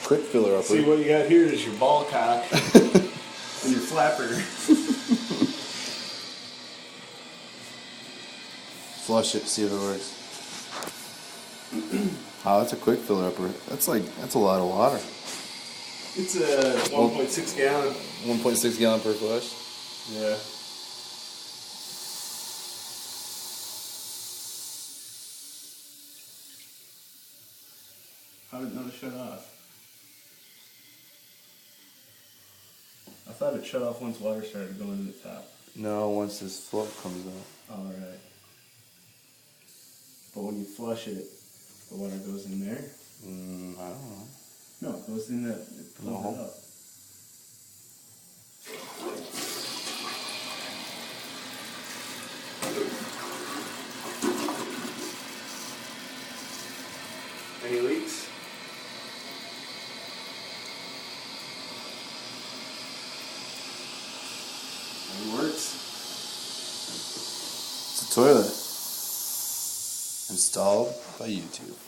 quick filler upper. See, what you got here is your ball cock and your flapper. Flush it, see if it works. Oh, that's a quick filler upper. That's a lot of water. It's a 1.6 gallon. 1.6 gallon per flush. Yeah. How did it know to shut off? I thought it shut off once water started going in the top. No, once this float comes out. Alright. But when you flush it, the water goes in there? I don't know. No, it goes in that. It pulls it up. Any leaks? It works. It's a toilet. Installed by YouTube.